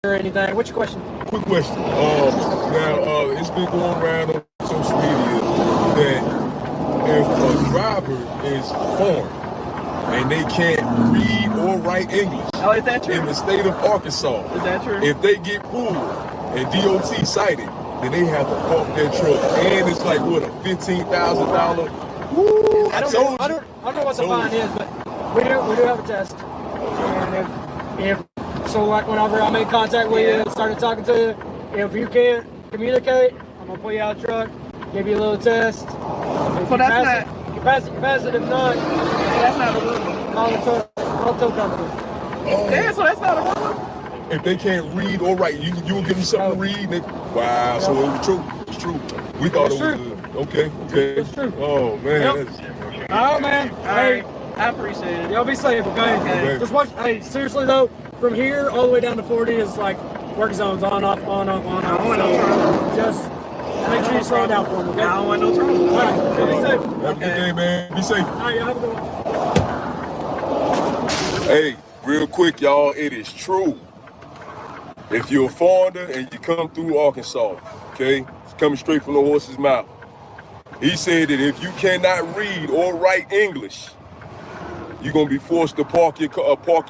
or anything. What's your question? Quick question. Now, it's been going around on social media that if a driver is foreign and they can't read or write English, Is that true? In the state of Arkansas, Is that true? if they get pulled and DOT cited, then they have to park their truck, and it's like what, a $15,000. I don't know what the fine is, but we do have a test. And if so, like whenever I make contact with you, started talking to you, if you can't communicate, I'm gonna pull you out of the truck, give you a little test. So that's not. You pass it. If not, That's not a rule. call the tow company. Yeah, so that's not a rule. If they can't read or write, you will give them something to read. Wow, so it was true. It's true. We thought it was okay. It's true. Oh man. Oh man. Hey, I appreciate it. y'all be safe, okay? Just watch. Hey, seriously though, from here all the way down to 40 is like work zones on off. So just make sure you slow down for them, okay? I don't want no trouble. All right, be safe. Have a good day, man. Be safe. All right, y'all have a good one. Hey, real quick, y'all, it is true. If you're a foreigner and you come through Arkansas, okay, it's coming straight from the horse's mouth. He said that if you cannot read or write English, you're gonna be forced to park your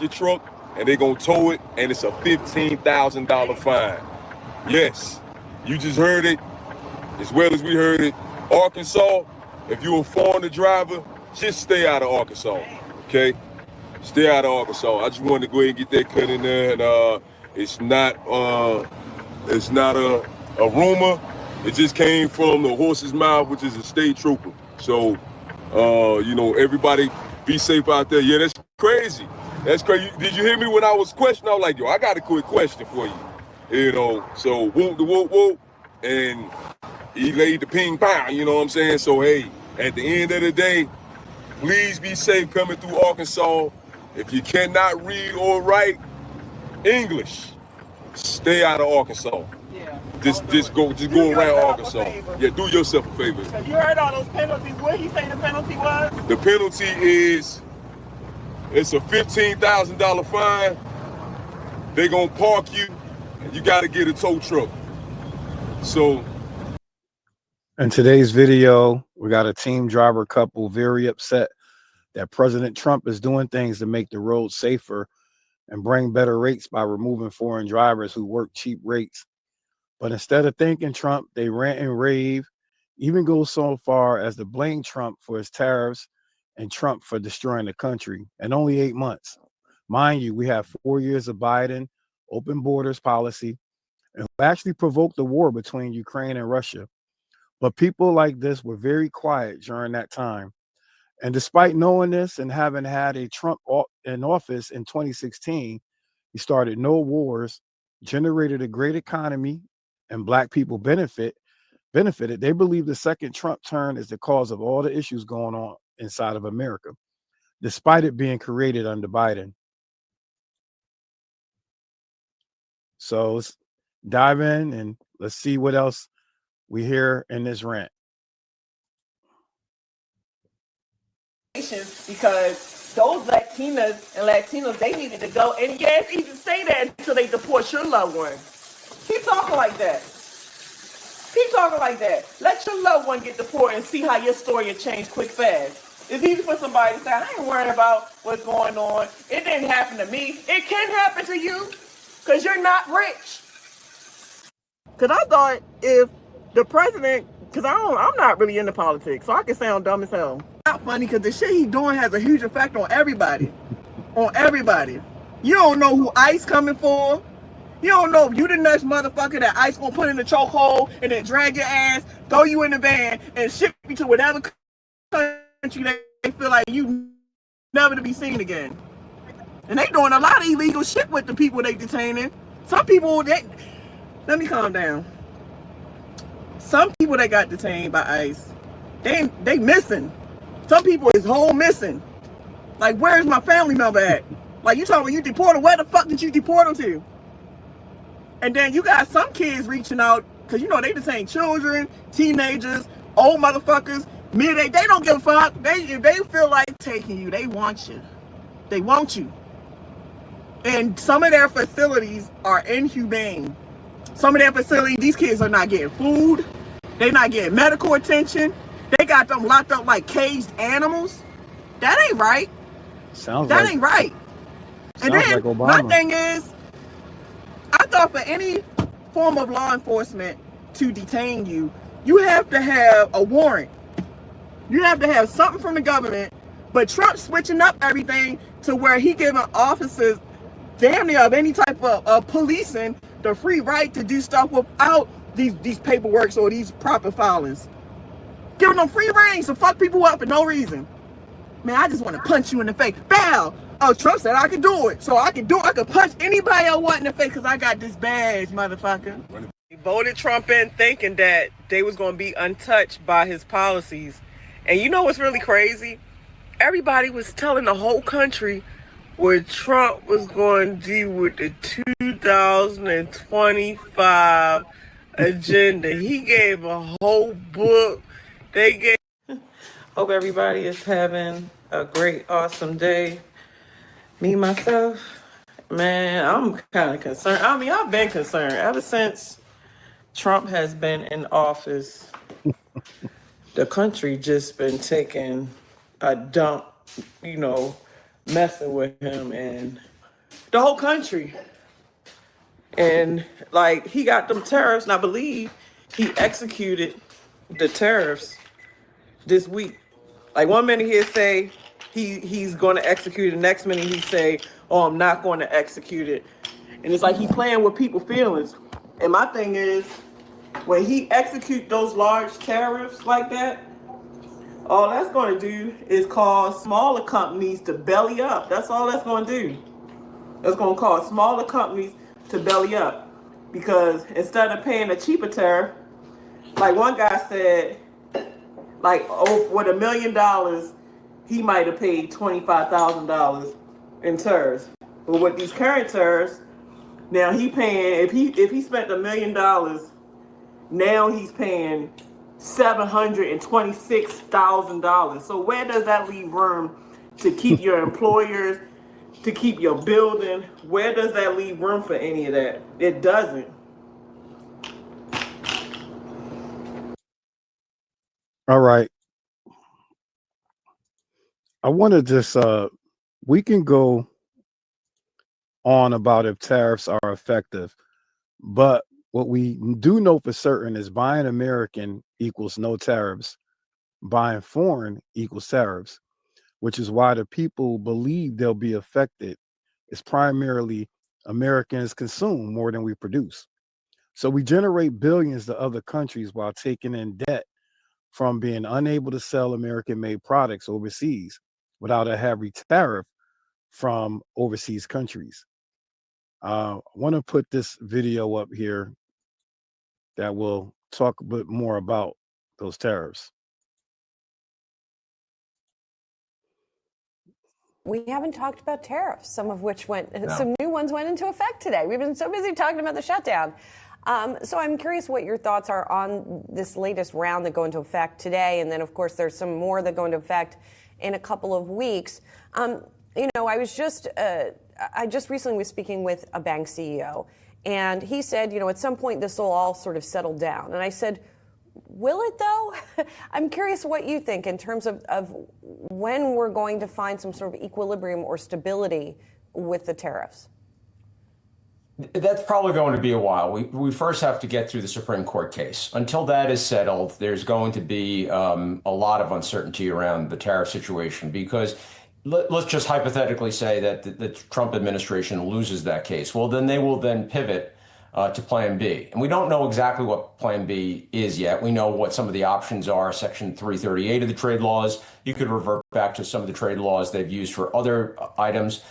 truck, and they're gonna tow it, and it's a $15,000 fine. Yes, you just heard it, as well as we heard it. Arkansas, if you're a foreigner driver, just stay out of Arkansas, okay? Stay out of Arkansas. I just wanted to go ahead and get that cut in there, and it's not a rumor. It just came from the horse's mouth, which is a state trooper. So, everybody be safe out there. Yeah, that's crazy. That's crazy. Did you hear me when I was questioning? I was like, yo, I got a quick question for you. So whoop the whoop whoop, and he laid the ping pong, you know what I'm saying? So, hey, at the end of the day, please be safe coming through Arkansas. If you cannot read or write English, stay out of Arkansas. Yeah. Just go around Arkansas. Yeah, do yourself a favor. You heard all those penalties. What he say the penalty was? The penalty is, it's a $15,000 fine. They gonna park you, and you gotta get a tow truck. So, in today's video, we got a team driver couple very upset that President Trump is doing things to make the road safer and bring better rates by removing foreign drivers who work cheap rates. But instead of thanking Trump, they rant and rave, even go so far as to blame Trump for his tariffs and Trump for destroying the country in only 8 months. Mind you, we have 4 years of Biden, open borders policy, and actually provoked the war between Ukraine and Russia. But people like this were very quiet during that time. And despite knowing this and having had a Trump in office in 2016, he started no wars, generated a great economy, and Black people benefited. They believe the second Trump term is the cause of all the issues going on inside of America, despite it being created under Biden. So let's dive in and let's see what else we hear in this rant. Because those Latinas and Latinos, they needed to go. And yeah, it's easy to say that until they deport your loved one. Keep talking like that. Keep talking like that. Let your loved one get deported and see how your story will change quick, fast. It's easy for somebody to say, I ain't worried about what's going on. It didn't happen to me. It can happen to you because you're not rich. Because I thought if the president, because I'm not really into politics, so I can sound dumb as hell. Not funny because the shit he doing has a huge effect on everybody. On everybody. You don't know who ICE coming for. You don't know if you the next motherfucker that ICE gonna put in the chokehold and then drag your ass, throw you in the van, and ship you to whatever country they feel like you never to be seen again. And they doing a lot of illegal shit with the people they detaining. Some people, let me calm down. Some people that got detained by ICE, they missing. Some people is whole missing. Like, where's my family member at? Like, you talking about you deported, where the fuck did you deport them to? And then you got some kids reaching out, because you know they detain children, teenagers, old motherfuckers, mid-age. They don't give a fuck. If they feel like taking you, they want you. They want you. And some of their facilities are inhumane. Some of their facilities, these kids are not getting food. They're not getting medical attention. They got them locked up like caged animals. That ain't right. That ain't right. And then like my thing is, I thought for any form of law enforcement to detain you, you have to have a warrant. You have to have something from the government. But Trump's switching up everything to where he giving officers damn near of any type of policing the free right to do stuff without these paperworks or these proper filings. Giving them free reign to fuck people up for no reason. Man, I just want to punch you in the face. Bow! Oh, Trump said I could do it. So I could punch anybody I want in the face because I got this badge, motherfucker. They voted Trump in thinking that they was going to be untouched by his policies. And you know what's really crazy? Everybody was telling the whole country what Trump was going to do with the 2025 agenda. He gave a whole book. Hope everybody is having a great, awesome day. Me, myself, man, I'm kind of concerned. I mean, I've been concerned ever since Trump has been in office. The country just been taking a dump, you know, messing with him and the whole country. And like, he got them tariffs, and I believe he executed the tariffs this week. Like, one minute he'll say he's going to execute it, the next minute he say, oh, I'm not going to execute it. And it's like he playing with people's feelings. And my thing is, when he execute those large tariffs like that, all that's going to do is cause smaller companies to belly up. That's all that's going to do. That's going to cause smaller companies to belly up. Because instead of paying a cheaper tariff, like one guy said, like, oh, with $1 million, he might have paid $25,000 in tariffs. But with these current tariffs, now he paying, if he spent $1 million, now he's paying $726,000. So where does that leave room to keep your employers, to keep your building? Where does that leave room for any of that? It doesn't. All right. I want to just, we can go on about if tariffs are effective, but what we do know for certain is buying American equals no tariffs. Buying foreign equals tariffs, which is why the people believe they'll be affected. It's primarily Americans consume more than we produce. So we generate billions to other countries while taking in debt from being unable to sell American-made products overseas without a heavy tariff from overseas countries. I want to put this video up here that will talk a bit more about those tariffs. We haven't talked about tariffs, some of which some new ones went into effect today. We've been so busy talking about the shutdown. So I'm curious what your thoughts are on this latest round that go into effect today. And then, of course, there's some more that go into effect in a couple of weeks. You know, I just recently was speaking with a bank CEO, and he said, you know, at some point this will all sort of settle down. And I said, will it though? I'm curious what you think in terms of when we're going to find some sort of equilibrium or stability with the tariffs. That's probably going to be a while. We first have to get through the Supreme Court case. Until that is settled, there's going to be a lot of uncertainty around the tariff situation, because let's just hypothetically say that the Trump administration loses that case. Well, then they will then pivot to Plan B. And we don't know exactly what Plan B is yet. We know what some of the options are. Section 338 of the trade laws. You could revert back to some of the trade laws they've used for other items.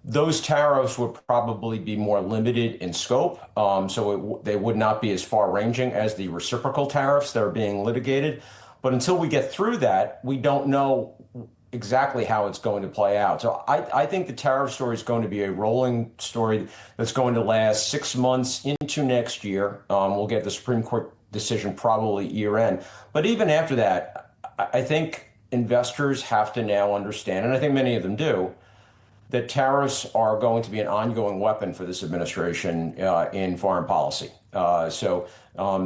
Those tariffs would probably be more limited in scope, so they would not be as far-ranging as the reciprocal tariffs that are being litigated. But until we get through that, we don't know exactly how it's going to play out. So I think the tariff story is going to be a rolling story that's going to last 6 months into next year. We'll get the Supreme Court decision probably year-end. But even after that, I think investors have to now understand, and I think many of them do, that tariffs are going to be an ongoing weapon for this administration in foreign policy. So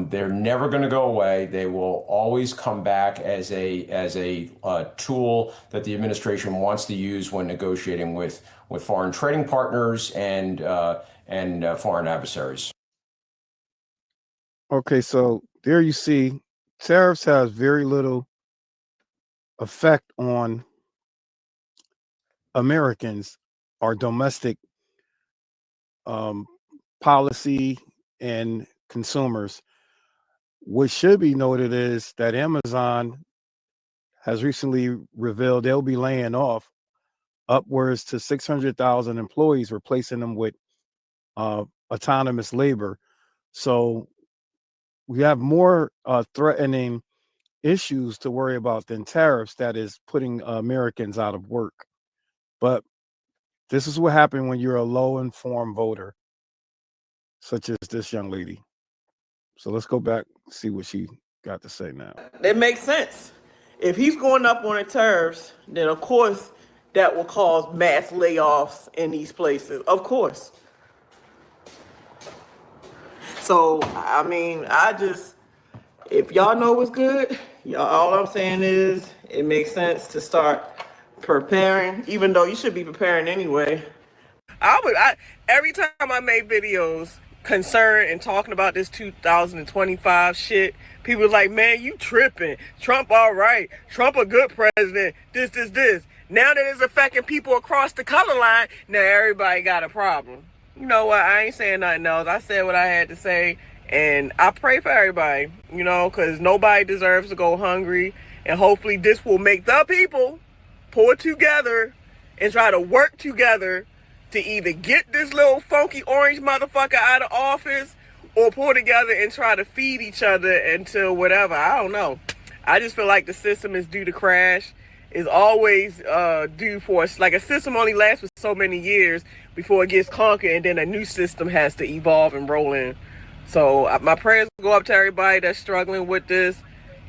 they're never going to go away. They will always come back as a tool that the administration wants to use when negotiating with foreign trading partners and foreign adversaries. Okay, so there you see, tariffs has very little effect on Americans or domestic policy and consumers. What should be noted is that Amazon has recently revealed they'll be laying off upwards to 600,000 employees, replacing them with autonomous labor. So we have more threatening issues to worry about than tariffs that is putting Americans out of work. But this is what happened when you're a low informed voter, such as this young lady. So let's go back and see what she got to say now. It makes sense. If he's going up on the tariffs, then of course that will cause mass layoffs in these places. Of course. So, I mean, if y'all know what's good, all I'm saying is it makes sense to start preparing, even though you should be preparing anyway. Every time I make videos concerned and talking about this 2025 shit, people are like, man, you tripping. Trump all right. Trump a good president. This. Now that it's affecting people across the color line, now everybody got a problem. You know what? I ain't saying nothing else. I said what I had to say, and I pray for everybody, because nobody deserves to go hungry, and hopefully this will make the people pull together and try to work together to either get this little funky orange motherfucker out of office or pull together and try to feed each other until whatever. I don't know. I just feel like the system is due to crash. Is always due for us. Like, a system only lasts for so many years before it gets conquered, and then a new system has to evolve and roll in. So my prayers go up to everybody that's struggling with this,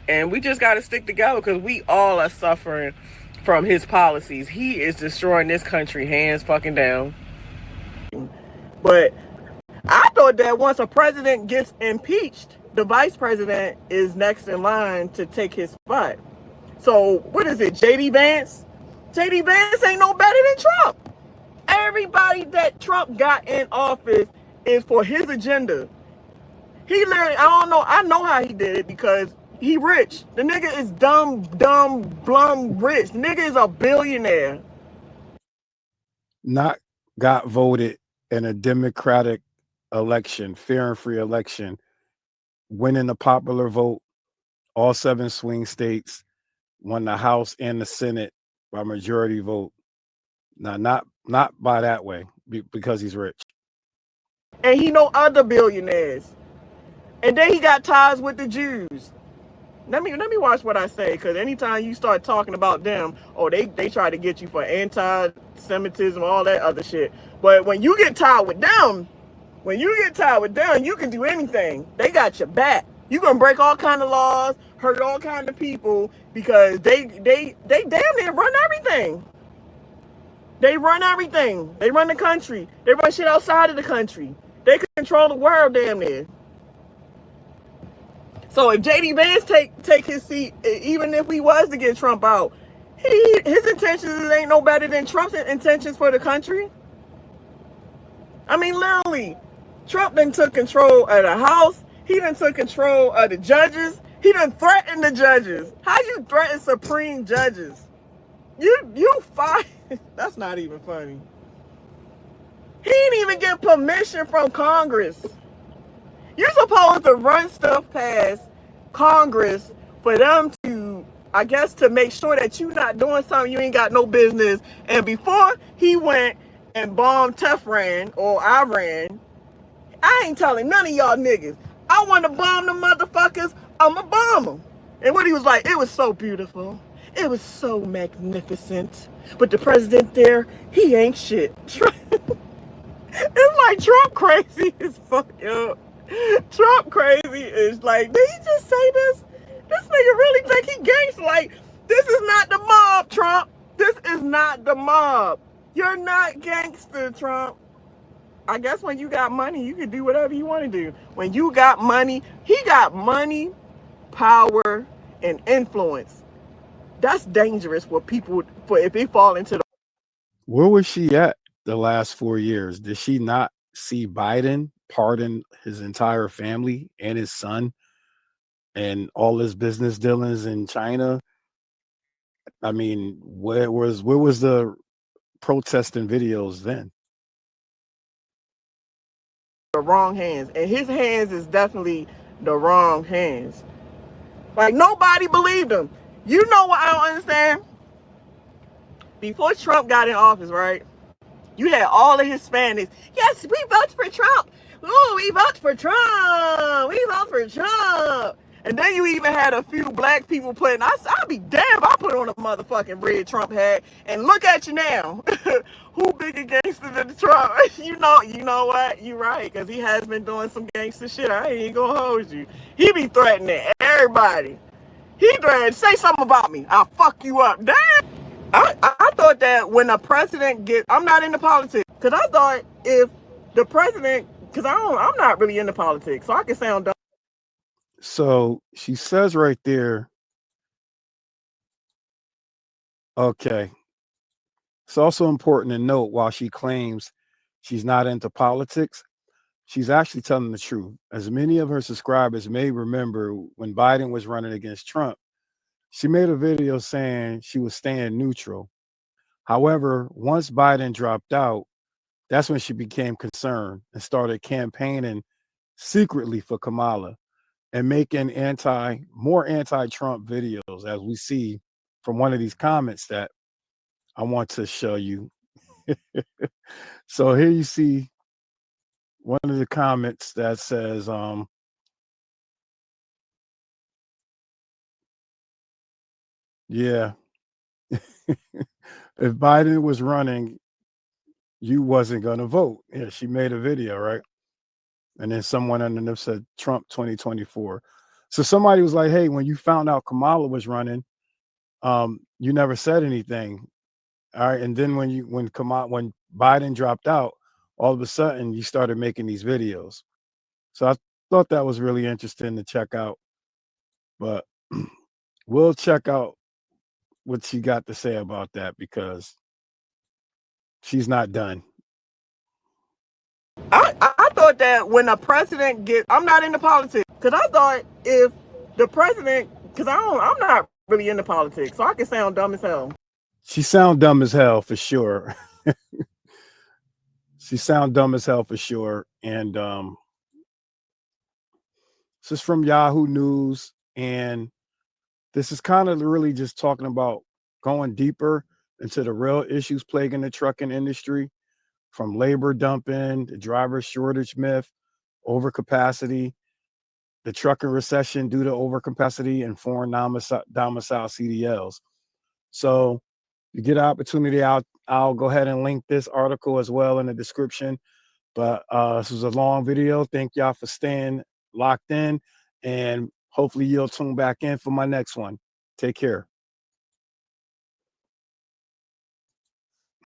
and we just got to stick together because we all are suffering from his policies. He is destroying this country hands fucking down. But I thought that once a president gets impeached, the vice president is next in line to take his spot. So what is it, J.D. Vance? J.D. Vance ain't no better than Trump. Everybody that Trump got in office is for his agenda. He literally, I know how he did it because he rich. The nigga is dumb, blum rich. The nigga is a billionaire. Not got voted in a democratic election, fair and free election, winning the popular vote, all 7 swing states, won the House and the Senate by majority vote. Now, not by that way, because he's rich. And he know other billionaires. And then he got ties with the Jews. Let me watch what I say, because anytime you start talking about them, they try to get you for anti-Semitism, all that other shit. But when you get tied with them, you can do anything. They got your back. You gonna break all kind of laws, hurt all kind of people, because they damn near run everything. They run everything. They run the country. They run shit outside of the country. They control the world damn near. So if J.D. Vance take his seat, even if we was to get Trump out, his intentions ain't no better than Trump's intentions for the country. I mean, literally, Trump done took control of the House. He done took control of the judges. He done threatened the judges. How you threaten supreme judges? You fight. That's not even funny. He didn't even get permission from Congress. You're supposed to run stuff past Congress for them to, I guess, to make sure that you're not doing something you ain't got no business. And before he went and bombed Tehran or Iran, I ain't telling none of y'all niggas. I want to bomb the motherfuckers. I'ma bomb them. And what he was like, it was so beautiful. It was so magnificent. But the president there, he ain't shit. It's like Trump crazy as fuck, yo. Trump crazy is like, did he just say this? This nigga really think he gangster. Like, this is not the mob, Trump. This is not the mob. You're not gangster, Trump. I guess when you got money, you can do whatever you want to do. When you got money, he got money, power, and influence. That's dangerous for people for if they fall into the. Where was she at the last 4 years? Did she not see Biden pardon his entire family and his son and all his business dealings in China? I mean, where was the protesting videos then? The wrong hands, and his hands is definitely the wrong hands. Like nobody believed him. You know what I don't understand? Before Trump got in office, right? You had all the Hispanics. Yes, we vote for Trump. Oh, we vote for Trump. We vote for Trump. And then you even had a few black people putting, I'll be damned if I put on a motherfucking red Trump hat. And look at you now. Who bigger gangster than Trump? You know what? You're right, because he has been doing some gangster shit. I ain't gonna hold you. He be threatening everybody. He threatened, say something about me. I'll fuck you up. Damn. I thought that when a president I'm not into politics, because I thought if the president, because I'm not really into politics, so I can sound dumb. So she says right there, okay. It's also important to note while she claims she's not into politics, she's actually telling the truth. As many of her subscribers may remember, when Biden was running against Trump, she made a video saying she was staying neutral. However, once Biden dropped out, that's when she became concerned and started campaigning secretly for Kamala and making more anti-Trump videos, as we see from one of these comments that I want to show you. So here you see one of the comments that says, yeah, if Biden was running, you wasn't going to vote. Yeah, she made a video, right? And then someone underneath said Trump 2024. So somebody was like, hey, when you found out Kamala was running, you never said anything. All right. And then when Biden dropped out, all of a sudden you started making these videos. So I thought that was really interesting to check out. But we'll check out what she got to say about that, because she's not done. I thought that when a president I'm not into politics, because I thought if the president, because I'm not really into politics, so I can sound dumb as hell. She sound dumb as hell for sure. She sound dumb as hell for sure. And this is from Yahoo News, and this is kind of really just talking about going deeper into the real issues plaguing the trucking industry, from labor dumping, the driver shortage myth, overcapacity, the trucking recession due to overcapacity, and foreign domicile CDLs. So you get an opportunity, I'll go ahead and link this article as well in the description. But this was a long video. Thank y'all for staying locked in, and hopefully you'll tune back in for my next one. Take care.